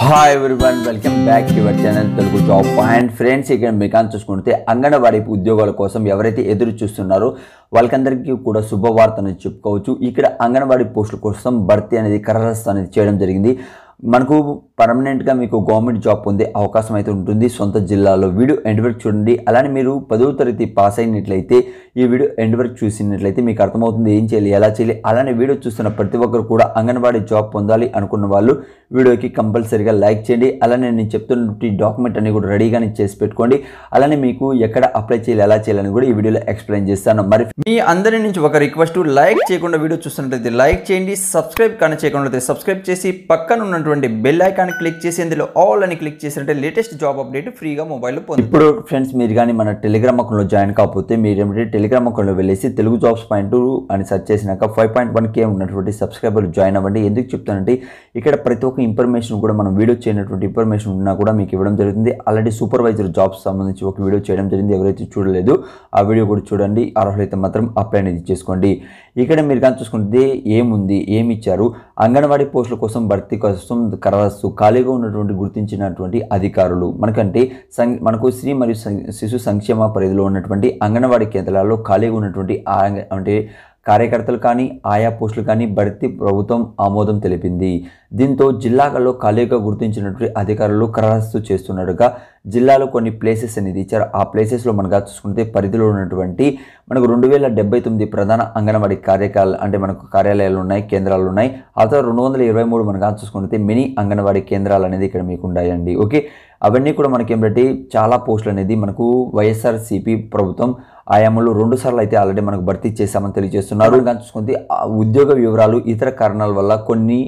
Hi everyone, welcome back to your channel Telugu job point. Friends, ఇక్కడ మీకు చూసుకుంటే అంగన్వాడీ ఉద్యోగాల కోసం ఎవరైతే ఎదురు చూస్తున్నారో వాళ్ళకందరికీ కూడా శుభవార్త అనేది చెప్పుకోవచ్చు. ఇక్కడ అంగన్వాడీ పోస్టుల కోసం భర్తీ అనేది ఖరారు అనేది చేయడం జరిగింది. మనకు పర్మనెంట్గా మీకు గవర్నమెంట్ జాబ్ పొందే అవకాశం అయితే ఉంటుంది సొంత జిల్లాలో. వీడియో ఎండ్ వరకు చూడండి. అలానే మీరు 10వ తరగతి పాస్ అయినట్లయితే ఈ వీడియో ఎండ్ వరకు చూసినట్లయితే మీకు అర్థమవుతుంది ఏం చేయాలి, ఎలా చేయాలి. అలానే వీడియో చూస్తున్న ప్రతి ఒక్కరు కూడా అంగన్వాడీ జాబ్ పొందాలి అనుకున్న వాళ్ళు వీడియోకి కంపల్సరీగా లైక్ చేయండి. అలానే నేను చెప్తున్నటువంటి డాక్యుమెంట్ అన్ని కూడా రెడీగానే చేసి పెట్టుకోండి. అలానే మీకు ఎక్కడ అప్లై చేయాలి, ఎలా చేయాలని కూడా ఈ వీడియోలో ఎక్స్ప్లెయిన్ చేస్తాను. మరి మీ అందరి నుంచి ఒక రిక్వెస్ట్, లైక్ చేయకుండా వీడియో చూస్తున్నట్లయితే లైక్ చేయండి, సబ్స్క్రైబ్ కానీ చేయకుండా సబ్స్క్రైబ్ చేసి పక్కన ఉన్నటువంటి బెల్ ఐకాన్ క్లిక్ చేసి అందులో ఆల్ అని క్లిక్ చేసినట్టే లేటెస్ట్ జాబ్ అప్డేట్ ఫ్రీగా మొబైల్లో పొందుతారు. ఇప్పుడు ఫ్రెండ్స్, మీరు కానీ మన టెలిగ్రామ్ అకౌంట్లో జాయిన్ కాకపోతే మీరు ఏమిటంటే టెలిగ్రామ్ అకౌంట్లో వెళ్ళేసి తెలుగు జాబ్స్ పాయింట్ అని సెర్చ్ చేసినాక 5.1K ఉన్నటువంటి సబ్స్క్రైబర్లు జాయిన్ అవ్వండి. ఎందుకు చెప్తానంటే ఇక్కడ ప్రతి ఒక్క ఇన్ఫర్మేషన్ కూడా మనం వీడియో చేయనటువంటి ఇన్ఫర్మేషన్ ఉన్నా కూడా మీకు ఇవ్వడం జరుగుతుంది. ఆల్రెడీ సూపర్వైజర్ జాబ్స్ సంబంధించి ఒక వీడియో చేయడం జరిగింది. ఎవరైతే చూడలేదు ఆ వీడియో కూడా చూడండి. అర్హులైతే మాత్రం అప్లై అనేది చేసుకోండి. ఇక్కడ మీరు కానీ చూసుకుంటే ఏముంది, ఏమి ఇచ్చారు, అంగన్వాడీ పోస్టుల కోసం భర్తీ కోసం ఖరారు ఖాళీగా ఉన్నటువంటి గుర్తించినటువంటి అధికారులు మనకు స్త్రీ మరియు శిశు సంక్షేమ పరిధిలో ఉన్నటువంటి అంగన్వాడీ కేంద్రాల్లో ఖాళీగా ఉన్నటువంటి అంటే కార్యకర్తలు కానీ ఆయా పోస్టులు కానీ భర్తీ ప్రభుత్వం ఆమోదం తెలిపింది. దీంతో జిల్లాలలో ఖాళీగా గుర్తించినటువంటి అధికారులు ఖరారు చేస్తున్నట్టుగా జిల్లాలో కొన్ని ప్లేసెస్ అనేది ఇచ్చారు. ఆ ప్లేసెస్లో మనకు చూసుకుంటే పరిధిలో ఉన్నటువంటి మనకు 2079 ప్రధాన అంగన్వాడీ కార్యాలయాలు ఉన్నాయి, కేంద్రాలు ఉన్నాయి. ఆ తర్వాత 223 మనకు చూసుకుంటే మినీ అంగన్వాడీ కేంద్రాలు అనేది ఇక్కడ మీకు ఉన్నాయండి. ఓకే, అవన్నీ కూడా మనకి ఏమిటంటే చాలా పోస్టులు అనేది మనకు వైఎస్ఆర్సీపీ ప్రభుత్వం ఆయామంలో 2 సార్లు అయితే ఆల్రెడీ మనకు భర్తీ చేశామని తెలియజేస్తున్నారు. కానీ చూసుకుంటే ఉద్యోగ వివరాలు ఇతర కారణాల వల్ల కొన్ని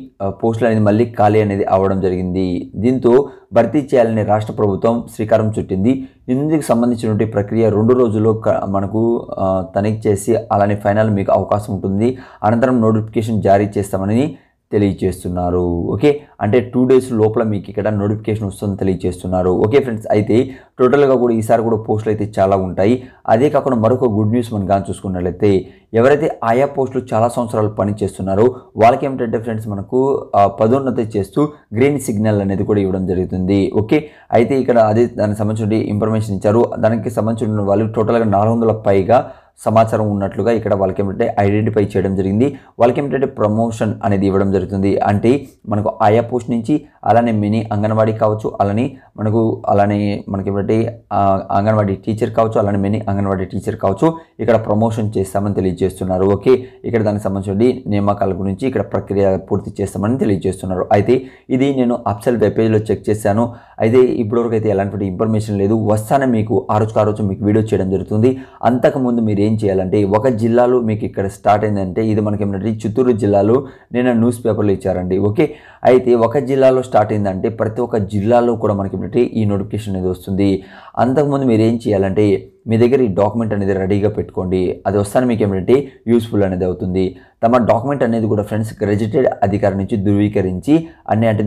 పోస్టులు అనేది మళ్ళీ ఖాళీ అనేది అవ్వడం జరిగింది. దీంతో భర్తీ చేయాలని రాష్ట్ర ప్రభుత్వం శ్రీకారం చుట్టింది. ఇందుకు సంబంధించినటువంటి ప్రక్రియ 2 రోజుల్లో మనకు తనిఖీ చేసి అలానే ఫైనల్ మీకు అవకాశం ఉంటుంది. అనంతరం నోటిఫికేషన్ జారీ చేస్తామని తెలియజేస్తున్నారు. ఓకే, అంటే 2 days లోపల మీకు ఇక్కడ నోటిఫికేషన్ వస్తుందని తెలియజేస్తున్నారు. ఓకే ఫ్రెండ్స్, అయితే టోటల్గా కూడా ఈసారి కూడా పోస్టులు అయితే చాలా ఉంటాయి. అదే కాకుండా మరొక గుడ్ న్యూస్ మనం కానీ చూసుకున్నట్లయితే ఎవరైతే ఆయా పోస్టులు చాలా సంవత్సరాలు పనిచేస్తున్నారో వాళ్ళకి ఏమిటంటే ఫ్రెండ్స్ మనకు పదోన్నతి చేస్తూ గ్రీన్ సిగ్నల్ అనేది కూడా ఇవ్వడం జరుగుతుంది. ఓకే, అయితే ఇక్కడ అదే దానికి సంబంధించిన ఇన్ఫర్మేషన్ ఇచ్చారు. దానికి సంబంధించిన వాళ్ళు టోటల్గా 400 పైగా సమాచారం ఉన్నట్లుగా ఇక్కడ వాళ్ళకి ఏమిటంటే ఐడెంటిఫై చేయడం జరిగింది. వాళ్ళకి ఏమిటంటే ప్రమోషన్ అనేది ఇవ్వడం జరుగుతుంది. అంటే మనకు ఆయా పోస్ట్ నుంచి అలానే మినీ అంగన్వాడీ కావచ్చు, అలానే మనకి ఏమిటంటే అంగన్వాడీ టీచర్ కావచ్చు, అలానే మినీ అంగన్వాడీ టీచర్ కావచ్చు, ఇక్కడ ప్రమోషన్ చేస్తామని తెలియజేస్తున్నారు. ఓకే, ఇక్కడ దానికి సంబంధించి నియామకాల గురించి ఇక్కడ ప్రక్రియ పూర్తి చేస్తామని తెలియజేస్తున్నారు. అయితే ఇది నేను అఫీషియల్ వెబ్ పేజ్లో చెక్ చేశాను. అయితే ఇప్పటివరకు అయితే ఎలాంటి ఇన్ఫర్మేషన్ లేదు. వస్తానే మీకు ఆ రోజు మీకు వీడియో చేయడం జరుగుతుంది. అంతకుముందు మీరు ఏం చేయాలంటే ఒక జిల్లాలో మీకు ఇక్కడ స్టార్ట్ అయిందంటే ఇది మనకి ఏమిటంటే చిత్తూరు జిల్లాలో నేను న్యూస్ పేపర్లో ఇచ్చారండి. ఓకే, అయితే ఒక జిల్లాలో స్టార్ట్ అయిందంటే ప్రతి ఒక్క జిల్లాలో కూడా మనకి ఏమిటంటే ఈ నోటిఫికేషన్ అనేది వస్తుంది. అంతకుముందు మీరు ఏం చేయాలంటే మీ దగ్గర ఈ డాక్యుమెంట్ అనేది రెడీగా పెట్టుకోండి. అది వస్తానే మీకు ఏమిటంటే యూస్ఫుల్ అనేది అవుతుంది. తమ డాక్యుమెంట్ అనేది కూడా ఫ్రెండ్స్ గెజిటెడ్ అధికారి నుంచి ధృవీకరించి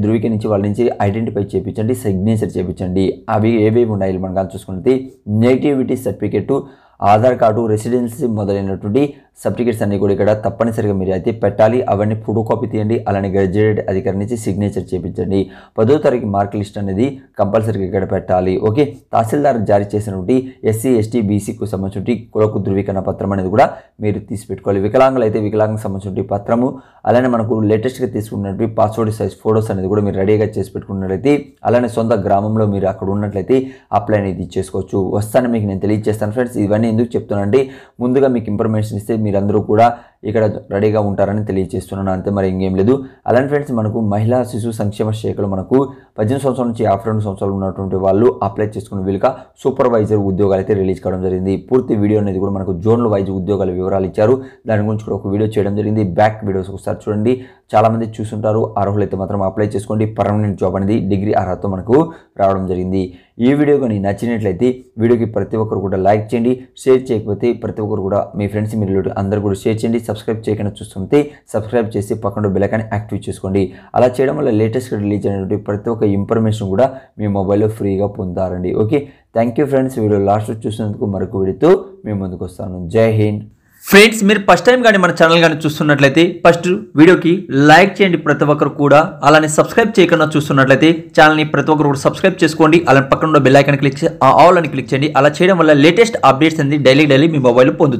ధృవీకరించి వాళ్ళ నుంచి ఐడెంటిఫై చేయించండి, సిగ్నేచర్ చేయించండి. అవి ఏవేవి ఉన్నాయి మనం చూసుకుంటే nativity certificate, Aadhaar card, residency మొదలైనటువంటి సర్టిఫికేట్స్ అన్ని కూడా ఇక్కడ తప్పనిసరిగా మీరు అయితే పెట్టాలి. అవన్నీ ఫోటో కాపీ తీయండి. అలానే గెజిటెడ్ అధికారి నుంచి సిగ్నేచర్ చేయించండి. 10వ తరగతి మార్క్ లిస్ట్ అనేది కంపల్సరీగా ఇక్కడ పెట్టాలి. ఓకే, తహసీల్దార్ జారీ చేసినటువంటి SC ST BCకు సంబంధించి కులకు ధృవీకరణ పత్రం అనేది కూడా మీరు తీసి పెట్టుకోవాలి. వికలాంగులు అయితే వికలాంగులకు సంబంధించిన పత్రము, అలానే మనకు లేటెస్ట్గా తీసుకున్నటువంటి పాస్పోర్ట్ సైజ్ ఫోటోస్ అనేది కూడా మీరు రెడీగా చేసి పెట్టుకున్నట్లయితే, అలానే సొంత గ్రామంలో మీరు అక్కడ ఉన్నట్లయితే అప్లై అనేది చేసుకోవచ్చు. వస్తాను మీకు నేను తెలియజేస్తాను ఫ్రెండ్స్. ఇవన్నీ ఎందుకు చెప్తున్నానంటే ముందుగా మీకు ఇన్ఫర్మేషన్ ఇస్తే మీరందరూ కూడా ఇక్కడ రెడీగా ఉంటారని తెలియజేస్తున్నాను. అంతే, మరి ఇంకేం లేదు. అలానే ఫ్రెండ్స్ మనకు మహిళా శిశు సంక్షేమ శాఖలో మనకు 18 సంవత్సరాల నుంచి 52 సంవత్సరాలు ఉన్నటువంటి వాళ్ళు అప్లై చేసుకున్న వీలుగా సూపర్వైజర్ ఉద్యోగాలు అయితే రిలీజ్ కావడం జరిగింది. పూర్తి వీడియో అనేది కూడా మనకు జోన్ల వైజ్ ఉద్యోగాల వివరాలు ఇచ్చారు. దాని గురించి కూడా ఒక వీడియో చేయడం జరిగింది. బ్యాక్ వీడియోస్ ఒకసారి చూడండి. చాలామంది చూస్తుంటారు. అర్హులైతే మాత్రం అప్లై చేసుకోండి. పర్మనెంట్ జాబ్ అనేది డిగ్రీ అర్హతతో మనకు రావడం జరిగింది. ఈ వీడియో కానీ నచ్చినట్లయితే వీడియోకి ప్రతి ఒక్కరు కూడా లైక్ చేయండి. షేర్ చేయకపోతే ప్రతి ఒక్కరు కూడా మీ ఫ్రెండ్స్ మీరు అందరూ కూడా షేర్ చేయండి. సబ్స్క్రైబ్ చేయకుండా చూస్తుంటే సబ్స్క్రైబ్ చేసి పక్కన బెల్ ఐకాన్ యాక్టివేట్ చేసుకోండి. అలా చేయడం వల్ల లేటెస్ట్గా రిలీజ్ అయినటువంటి ప్రతి ఒక్క ఇన్ఫర్మేషన్ కూడా మీ మొబైల్లో ఫ్రీగా పొందుతారండి. Okay, thank you friends. Video last చూసినందుకు మరొక వీడియోతో మేము ముందుకు వస్తాను. జై హింద్. ఫ్రెండ్స్, మీరు ఫస్ట్ టైం కానీ మన ఛానల్ కానీ చూస్తున్నట్లయితే ఫస్ట్ వీడియోకి లైక్ చేయండి ప్రతి ఒక్కరు కూడా. అలానే సబ్స్క్రైబ్ చేయకుండా చూస్తున్నట్లయితే ఛానల్ని ప్రతి ఒక్కరు కూడా సబ్స్క్రైబ్ చేసుకోండి. అలానే పక్కన ఉన్న బెల్ ఐకాన్ క్లిక్ చేసి ఆల్ అని క్లిక్ చేయండి. అలా చేయడం వల్ల లేటెస్ట్ అప్డేట్స్ అనేది డైలీ మీ మొబైల్లో పొందుతుంది.